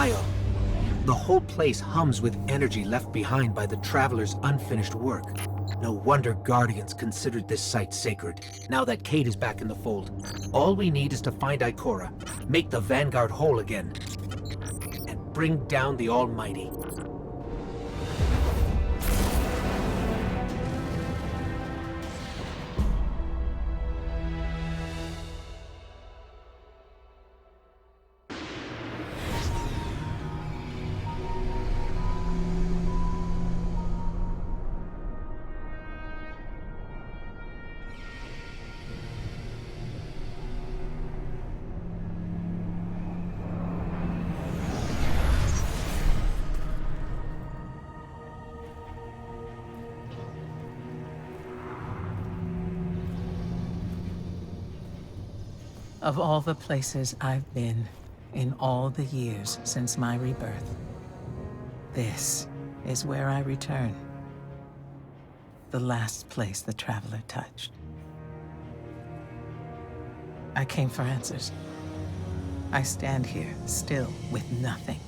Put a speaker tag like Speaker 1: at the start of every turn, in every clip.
Speaker 1: Belial. The whole place hums with energy left behind by the Traveler's unfinished work. No wonder Guardians considered this site sacred, now that Kate is back in the fold. All we need is to find Ikora, make the Vanguard whole again, and bring down the Almighty.
Speaker 2: Of all the places I've been in all the years since my rebirth, this is where I return. The last place the Traveler touched. I came for answers. I stand here, still with nothing.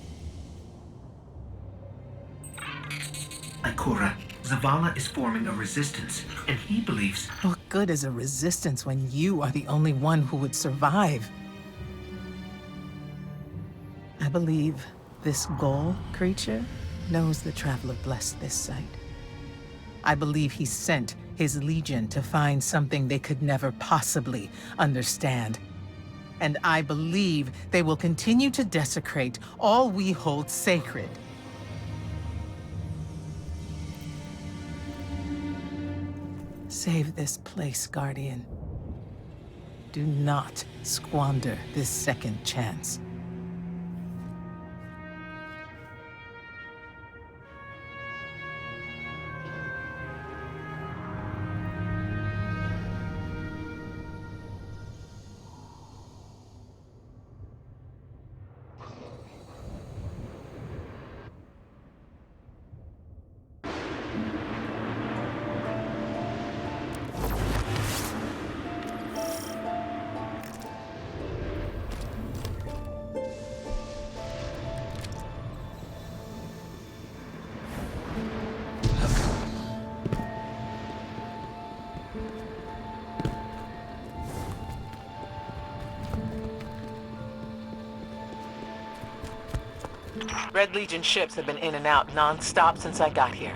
Speaker 1: Ikora, Zavala is forming a resistance, and he believes...
Speaker 2: What good is a resistance when you are the only one who would survive? I believe this Ghoul creature knows the Traveler blessed this site. I believe he sent his legion to find something they could never possibly understand. And I believe they will continue to desecrate all we hold sacred. Save this place, Guardian. Do not squander this second chance. Red Legion ships have been in and out non-stop since I got here.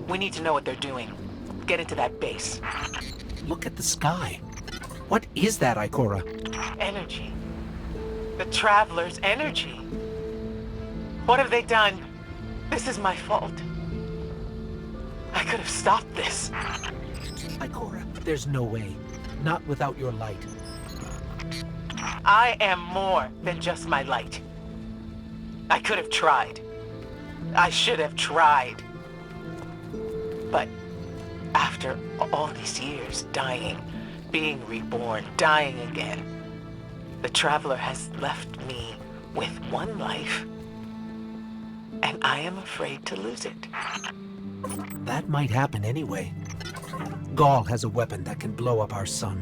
Speaker 2: We need to know what they're doing. Get into that base.
Speaker 1: Look at the sky. What is that, Ikora?
Speaker 2: Energy. The Traveler's energy. What have they done? This is my fault. I could have stopped this.
Speaker 1: Ikora, there's no way. Not without your light.
Speaker 2: I am more than just my light. I could have tried. I should have tried. But after all these years, dying, being reborn, dying again, the Traveler has left me with one life, and I am afraid to lose it.
Speaker 1: That might happen anyway. Gaul has a weapon that can blow up our sun.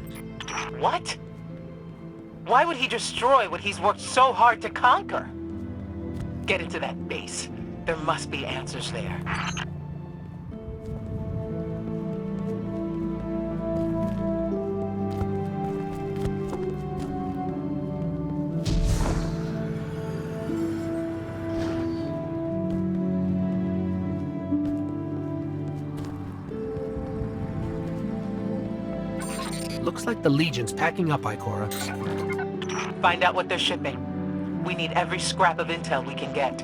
Speaker 2: What? Why would he destroy what he's worked so hard to conquer? Get into that base. There must be answers there.
Speaker 1: Looks like the Legion's packing up, Ikora.
Speaker 2: Find out what they're shipping. We need every scrap of intel we can get.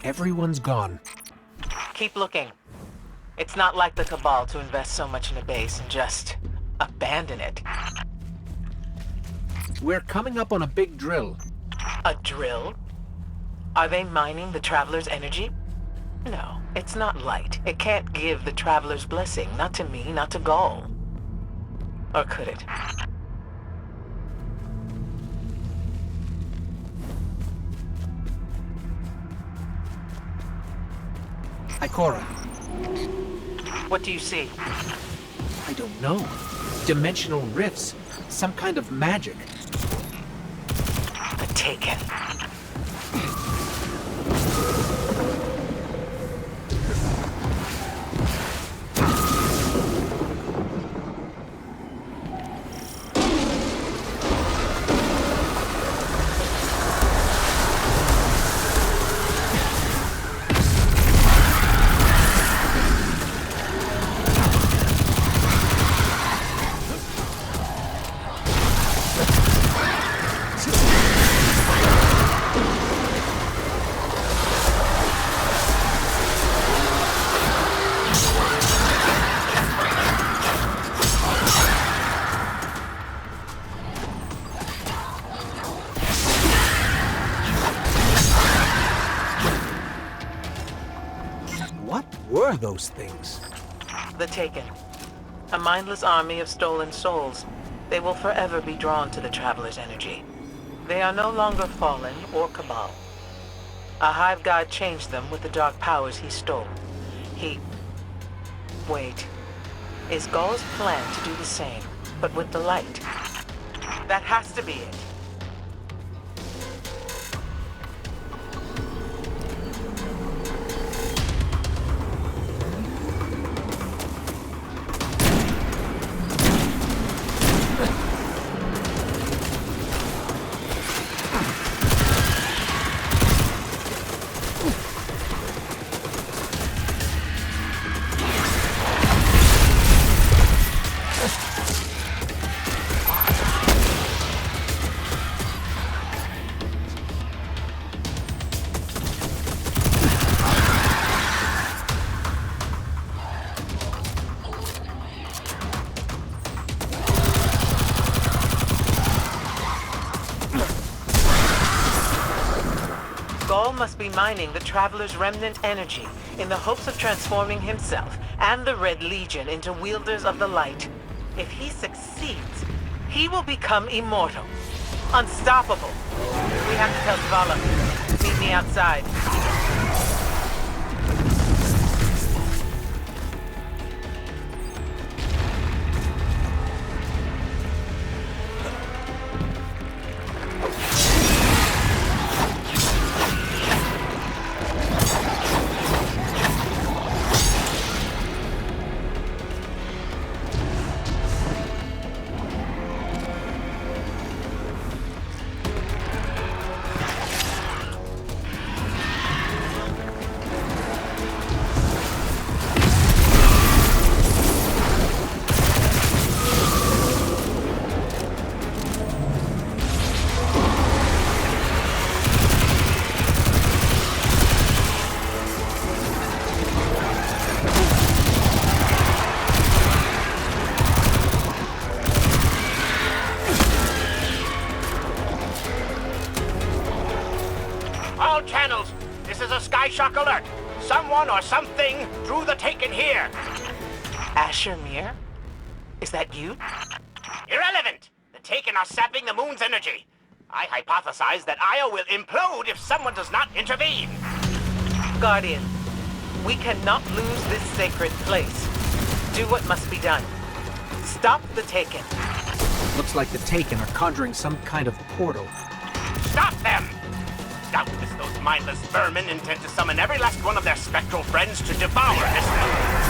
Speaker 1: Everyone's gone.
Speaker 2: Keep looking. It's not like the Cabal to invest so much in a base and just abandon it.
Speaker 1: We're coming up on a big drill.
Speaker 2: A drill? Are they mining the Traveler's energy? No, it's not light. It can't give the Traveler's blessing. Not to me, not to Gaul. Or could it?
Speaker 1: Ikora,
Speaker 2: What do you see?
Speaker 1: I don't know. Dimensional rifts. Some kind of magic.
Speaker 2: The Taken.
Speaker 1: What were those things?
Speaker 2: The Taken. A mindless army of stolen souls. They will forever be drawn to the Traveler's energy. They are no longer fallen or Cabal. A Hive God changed them with the dark powers he stole. Wait. Is Gaul's plan to do the same, but with the light? That has to be it. Gaul must be mining the Traveler's remnant energy in the hopes of transforming himself and the Red Legion into wielders of the light. If he succeeds, he will become immortal, unstoppable. We have to tell Zavala. Meet me outside.
Speaker 3: All channels, this is a Skyshock alert. Someone or something drew the Taken here.
Speaker 2: Asher Mir? Is that you?
Speaker 3: Irrelevant. The Taken are sapping the moon's energy. I hypothesize that Io will implode if someone does not intervene.
Speaker 2: Guardian, we cannot lose this sacred place. Do what must be done. Stop the Taken.
Speaker 1: Looks like the Taken are conjuring some kind of portal.
Speaker 3: Stop them! Doubtless those mindless vermin intend to summon every last one of their spectral friends to devour this moon.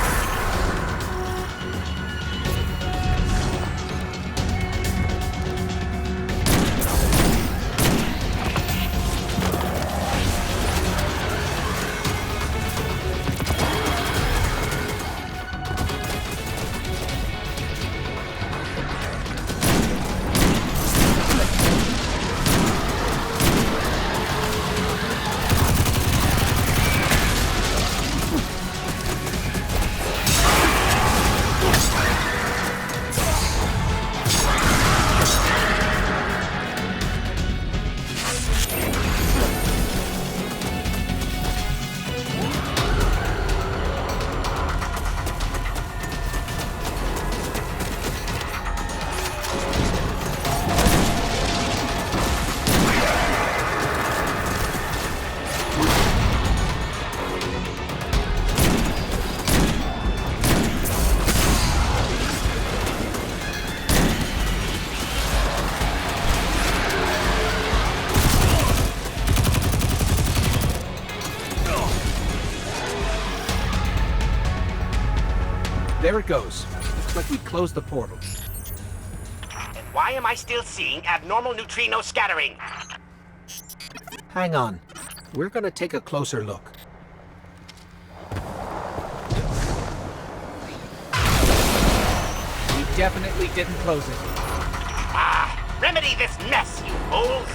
Speaker 1: There it goes. Looks like we closed the portal.
Speaker 3: And why am I still seeing abnormal neutrino scattering?
Speaker 1: Hang on. We're gonna take a closer look.
Speaker 4: We definitely didn't close it.
Speaker 3: Ah, remedy this mess, you fools!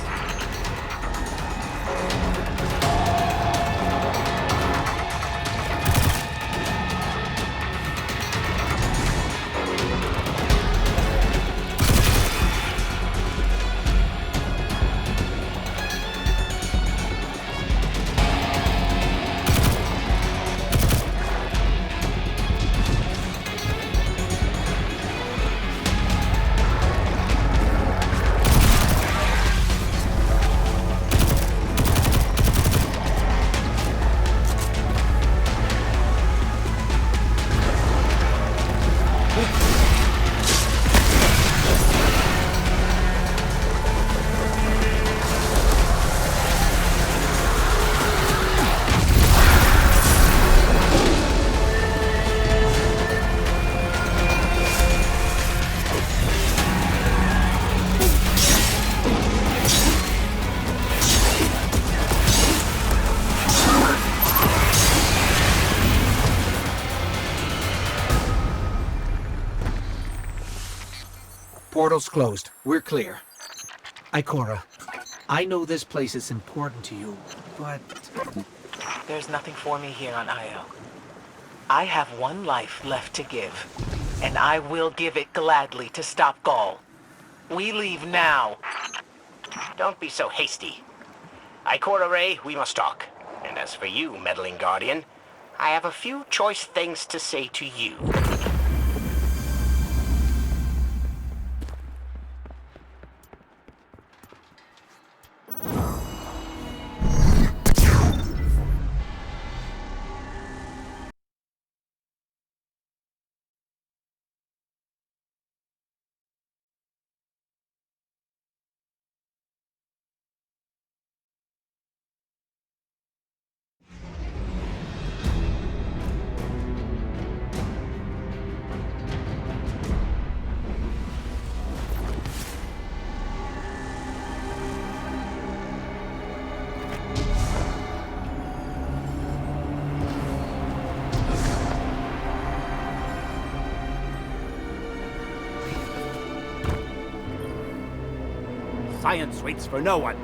Speaker 1: Portal's closed. We're clear. Ikora, I know this place is important to you, but...
Speaker 2: There's nothing for me here on Io. I have one life left to give, and I will give it gladly to stop Gaul. We leave now.
Speaker 3: Don't be so hasty. Ikora Ray, we must talk. And as for you, meddling guardian, I have a few choice things to say to you.
Speaker 5: Science waits for no one.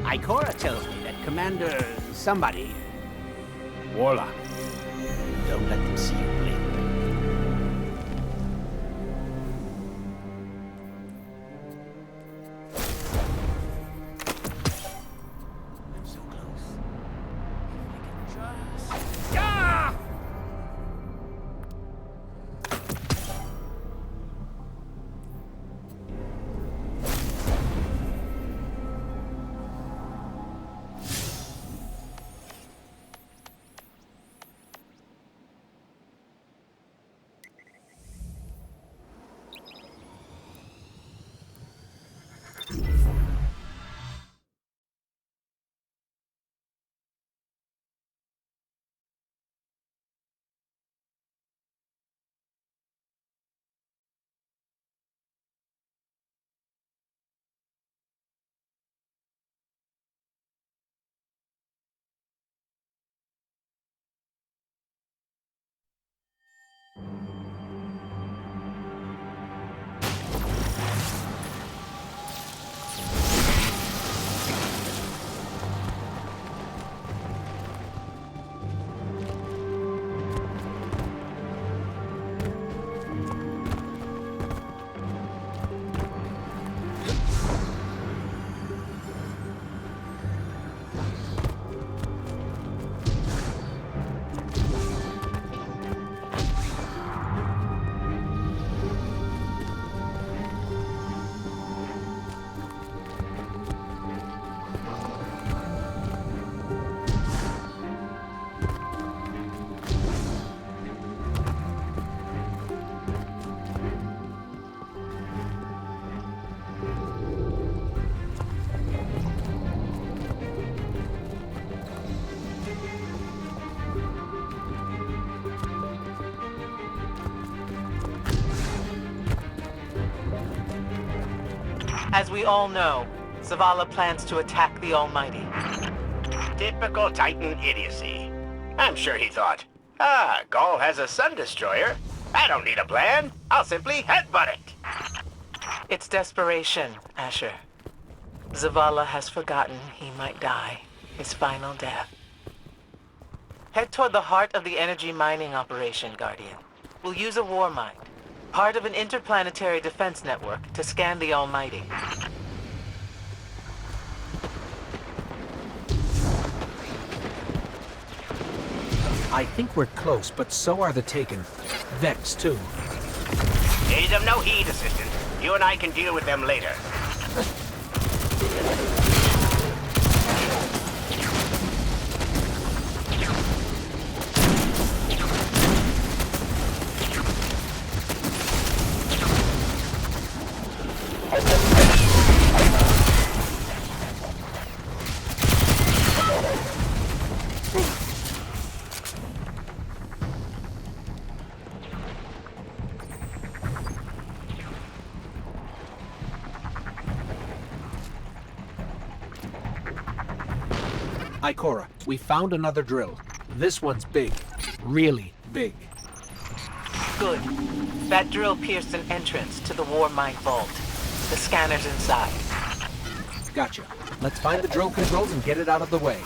Speaker 5: Ikora tells me that Commander somebody, Warlock, don't let them see you blink. I'm so close. If I can just... Ah!
Speaker 2: As we all know, Zavala plans to attack the Almighty.
Speaker 3: Typical Titan idiocy. I'm sure he thought, Gaul has a sun destroyer. I don't need a plan. I'll simply headbutt it.
Speaker 2: It's desperation, Asher. Zavala has forgotten he might die, his final death. Head toward the heart of the energy mining operation, Guardian. We'll use a war mind, part of an interplanetary defense network, to scan the Almighty.
Speaker 1: I think we're close, but so are the Taken. Vex, too.
Speaker 3: Pay them no heed, Assistant. You and I can deal with them later.
Speaker 1: Ikora, we found another drill. This one's big. Really big.
Speaker 2: Good. That drill pierced an entrance to the war mine vault. The scanner's inside.
Speaker 1: Gotcha. Let's find the drill controls and get it out of the way.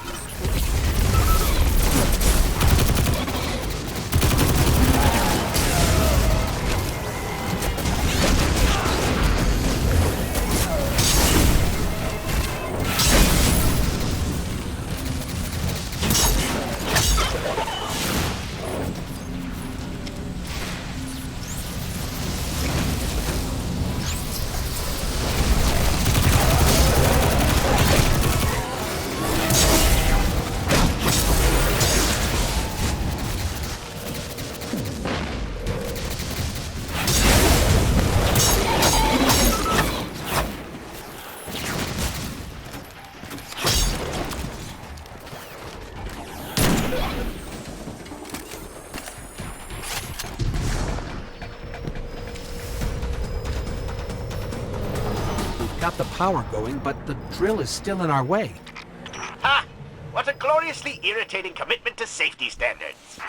Speaker 1: Got the power going, but the drill is still in our way.
Speaker 3: Ha! What a gloriously irritating commitment to safety standards.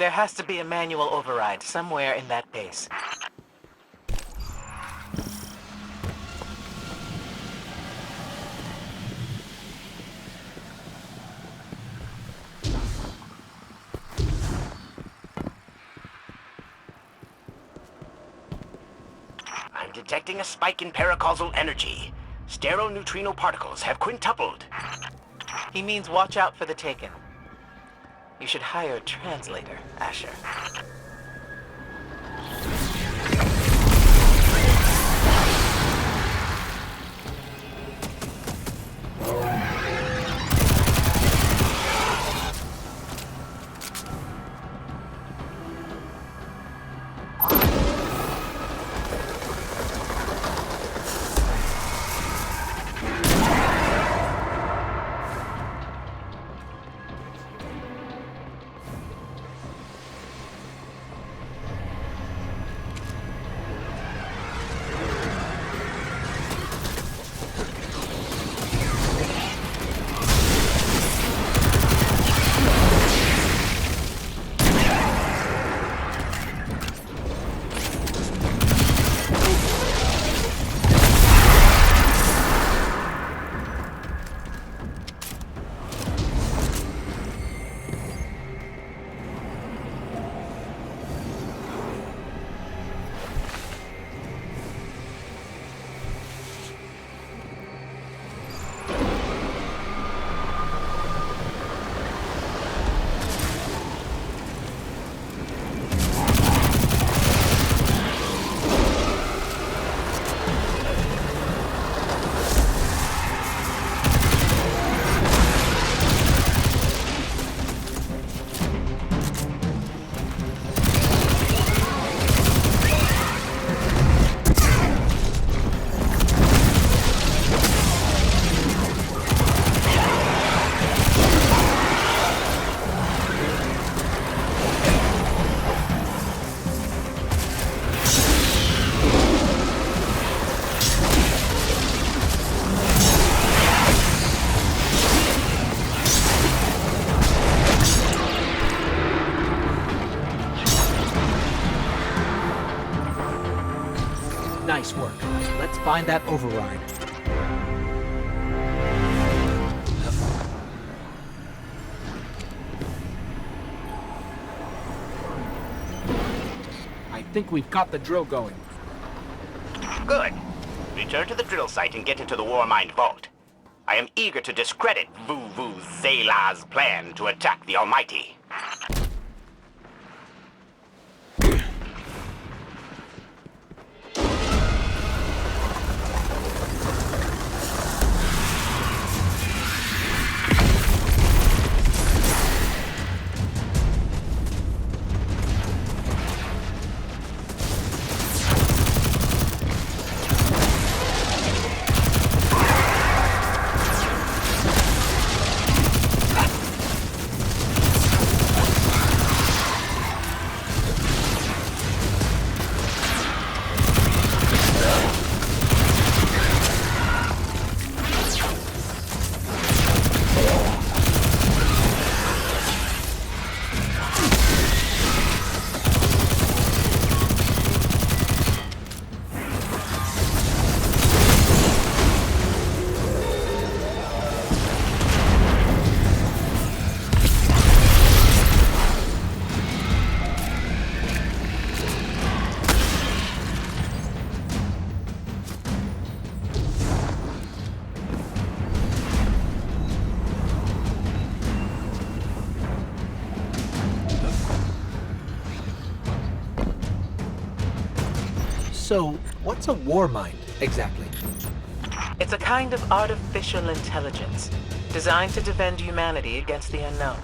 Speaker 2: There has to be a manual override somewhere in that base.
Speaker 3: I'm detecting a spike in paracausal energy. Stereoneutrino particles have quintupled.
Speaker 2: He means watch out for the Taken. You should hire a translator, Asher.
Speaker 1: find that override.
Speaker 4: I think we've got the drill going.
Speaker 3: Good. Return to the drill site and get into the Warmind vault. I am eager to discredit Vu Zela's plan to attack the Almighty.
Speaker 1: So, what's a war mind, exactly?
Speaker 2: It's a kind of artificial intelligence designed to defend humanity against the unknown.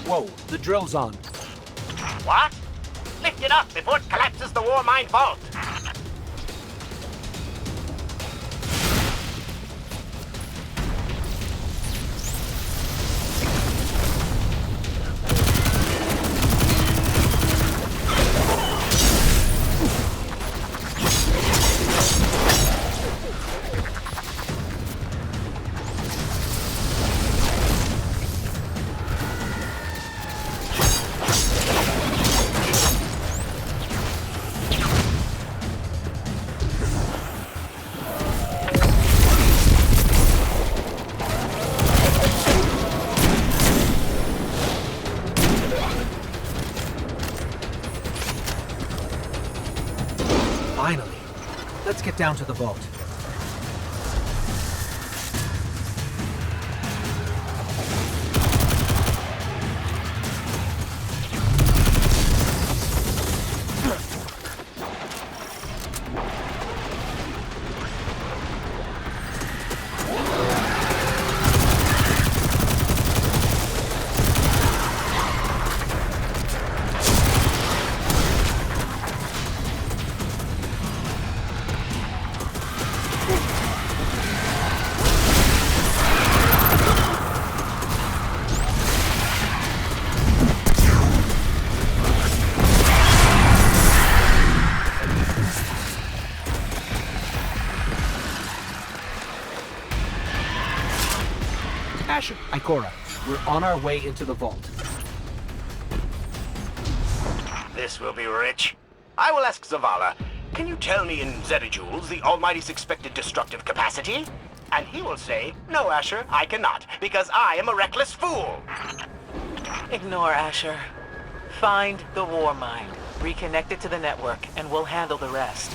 Speaker 4: Whoa, the drill's on.
Speaker 3: What? Lift it up before it collapses the Warmind vault!
Speaker 1: Finally. Let's get down to the vault.
Speaker 4: Asher,
Speaker 1: Ikora, we're on our way into the vault.
Speaker 3: This will be rich. I will ask Zavala, can you tell me in zetajoules the Almighty's expected destructive capacity? And he will say, no, Asher, I cannot, because I am a reckless fool.
Speaker 2: Ignore Asher. Find the war mind, reconnect it to the network, and we'll handle the rest.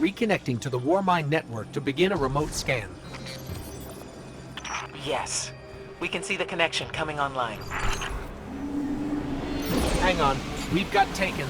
Speaker 4: reconnecting to the Warmind network to begin a remote scan.
Speaker 2: Yes. We can see the connection coming online.
Speaker 4: Hang on. We've got taken.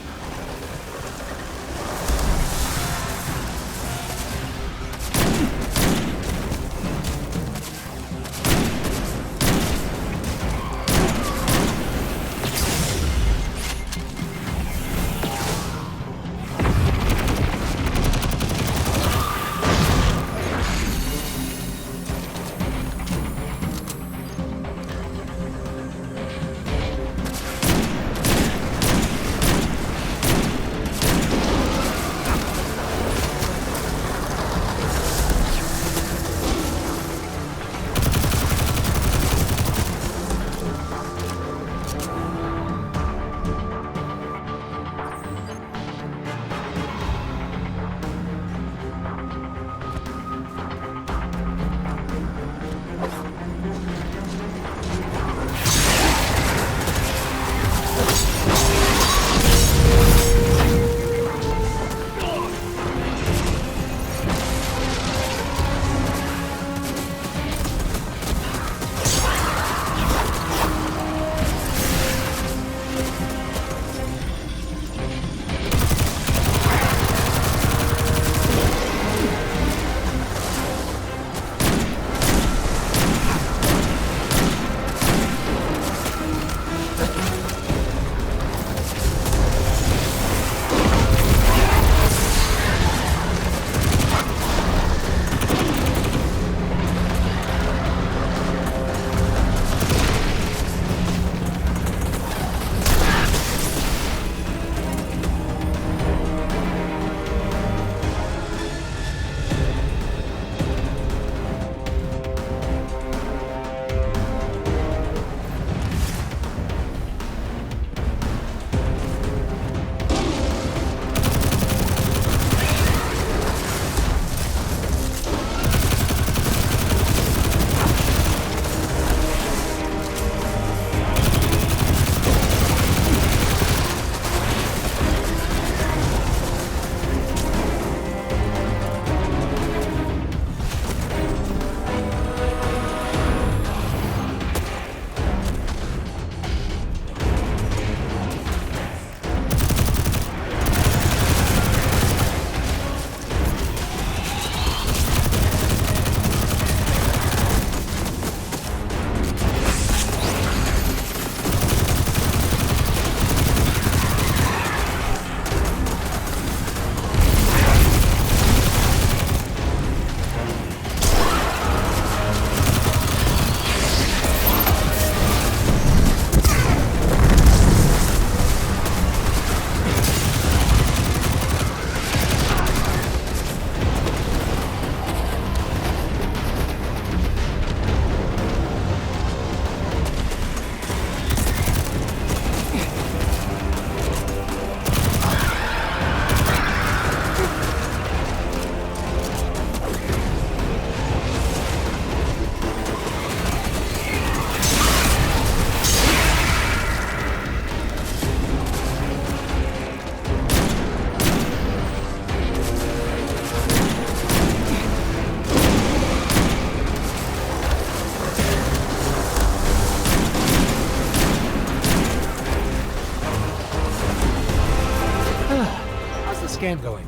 Speaker 4: Scan going.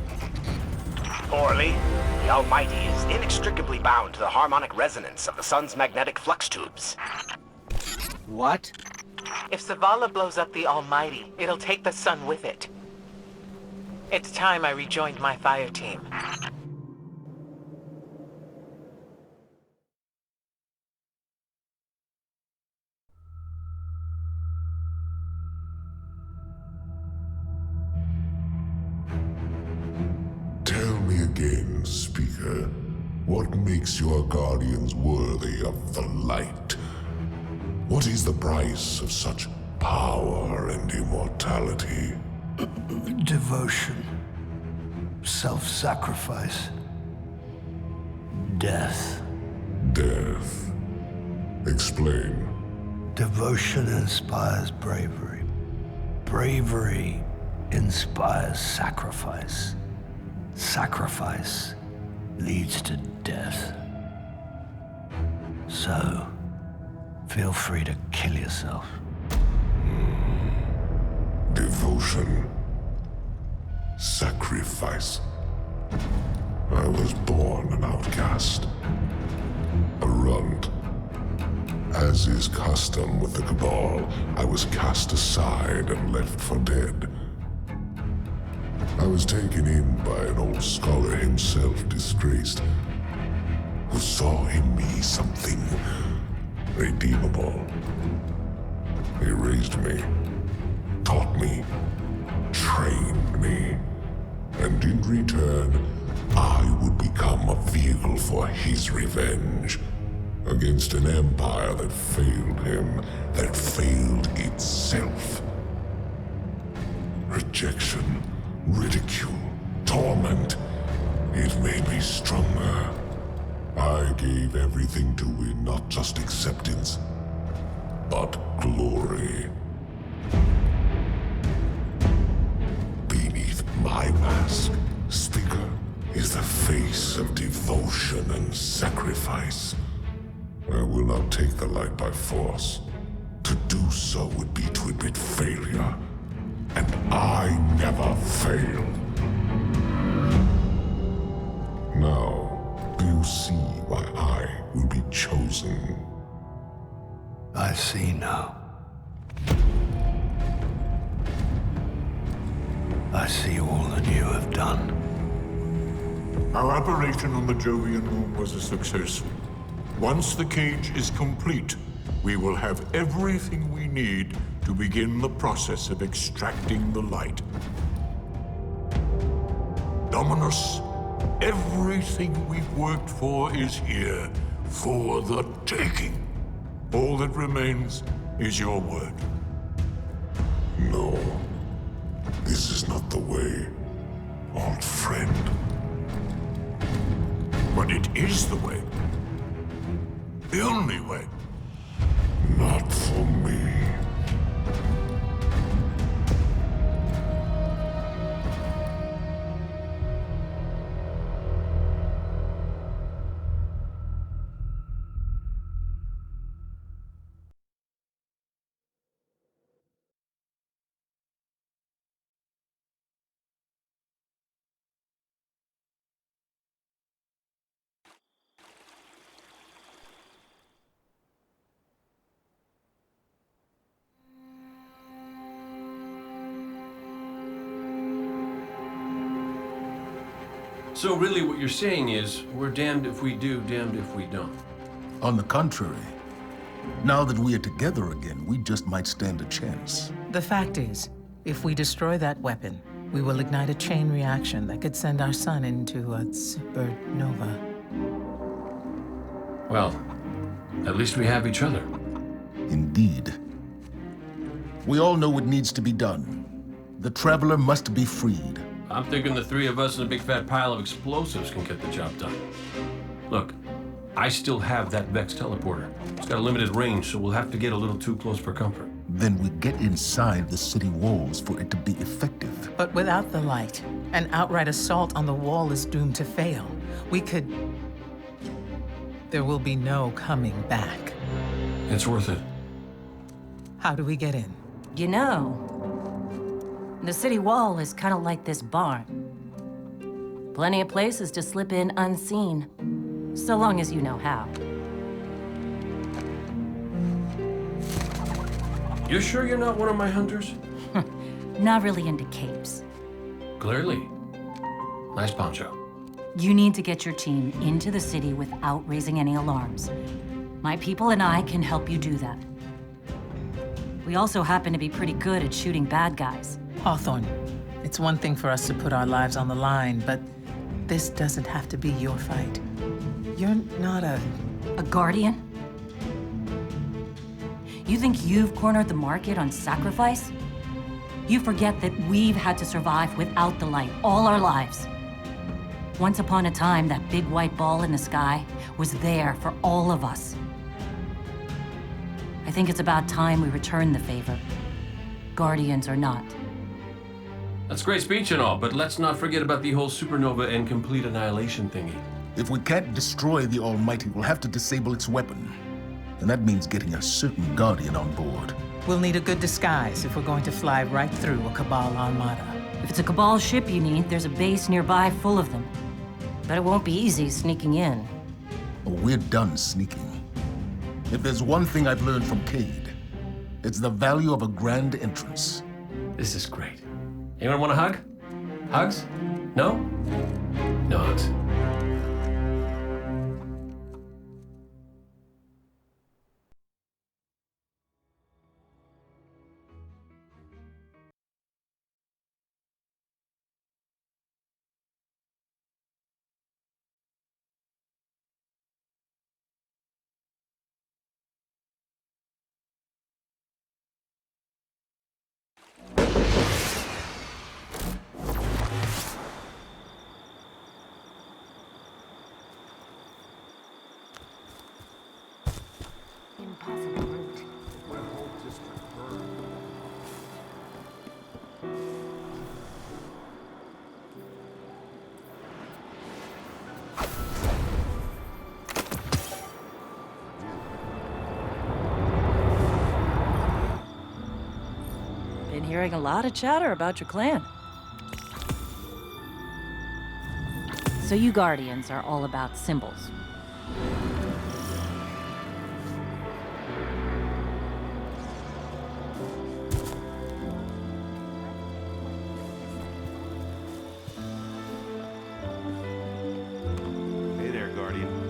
Speaker 3: Poorly. The Almighty is inextricably bound to the harmonic resonance of the sun's magnetic flux tubes.
Speaker 1: What?
Speaker 2: If Zavala blows up the Almighty, it'll take the sun with it. It's time I rejoined my fire team.
Speaker 6: Tell me again, Speaker, what makes your guardians worthy of the light? What is the price of such power and immortality?
Speaker 7: Devotion. Self-sacrifice. Death.
Speaker 6: Death. Explain.
Speaker 7: Devotion inspires bravery. Bravery inspires sacrifice. Sacrifice leads to death. So, feel free to kill yourself.
Speaker 6: Devotion. Sacrifice. I was born an outcast. A runt. As is custom with the Cabal, I was cast aside and left for dead. I was taken in by an old scholar himself, disgraced, who saw in me something redeemable. He raised me, taught me, trained me, and in return, I would become a vehicle for his revenge against an empire that failed him, that failed itself. Rejection, ridicule, torment. It made me stronger. I gave everything to win not just acceptance, but glory. Beneath my mask, Speaker, is the face of devotion and sacrifice. I will not take the light by force. To do so would be to admit failure. And I never fail. Now, do you see why I will be chosen?
Speaker 7: I see now. I see all that you have done.
Speaker 8: Our operation on the Jovian moon was a success. Once the cage is complete, we will have everything we need to begin the process of extracting the light. Dominus, everything we've worked for is here, for the taking. All that remains is your word.
Speaker 6: No. This is not the way, old friend.
Speaker 8: But it is the way. The only way.
Speaker 6: Not for me.
Speaker 9: So really what you're saying is, we're damned if we do, damned if we don't.
Speaker 10: On the contrary, now that we are together again, we just might stand a chance.
Speaker 2: The fact is, if we destroy that weapon, we will ignite a chain reaction that could send our sun into a supernova.
Speaker 9: Well, at least we have each other.
Speaker 10: Indeed. We all know what needs to be done. The Traveler must be freed.
Speaker 9: I'm thinking the three of us and a big fat pile of explosives can get the job done. Look, I still have that Vex teleporter. It's got a limited range, so we'll have to get a little too close for comfort.
Speaker 10: Then we get inside the city walls for it to be effective.
Speaker 2: But without the light, an outright assault on the wall is doomed to fail. We could... There will be no coming back.
Speaker 9: It's worth it.
Speaker 2: How do we get in?
Speaker 11: You know, the city wall is kind of like this barn. Plenty of places to slip in unseen, so long as you know how.
Speaker 9: You sure you're not one of my hunters?
Speaker 11: Not really into capes.
Speaker 9: Clearly. Nice poncho.
Speaker 11: You need to get your team into the city without raising any alarms. My people and I can help you do that. We also happen to be pretty good at shooting bad guys.
Speaker 2: Hawthorne, it's one thing for us to put our lives on the line, but this doesn't have to be your fight. You're not a
Speaker 11: guardian? You think you've cornered the market on sacrifice? You forget that we've had to survive without the light all our lives. Once upon a time, that big white ball in the sky was there for all of us. I think it's about time we return the favor, guardians or not.
Speaker 9: That's great speech and all, but let's not forget about the whole supernova and complete annihilation thingy.
Speaker 10: If we can't destroy the Almighty, we'll have to disable its weapon. And that means getting a certain Guardian on board.
Speaker 2: We'll need a good disguise if we're going to fly right through a Cabal armada.
Speaker 11: If it's a Cabal ship you need, there's a base nearby full of them. But it won't be easy sneaking in.
Speaker 10: Oh, we're done sneaking. If there's one thing I've learned from Cade, it's the value of a grand entrance.
Speaker 9: This is great. Anyone want a hug? Hugs? No? No hugs.
Speaker 11: Impossible route. Been hearing a lot of chatter about your clan. So you Guardians are all about symbols.
Speaker 12: Hey there, Guardian.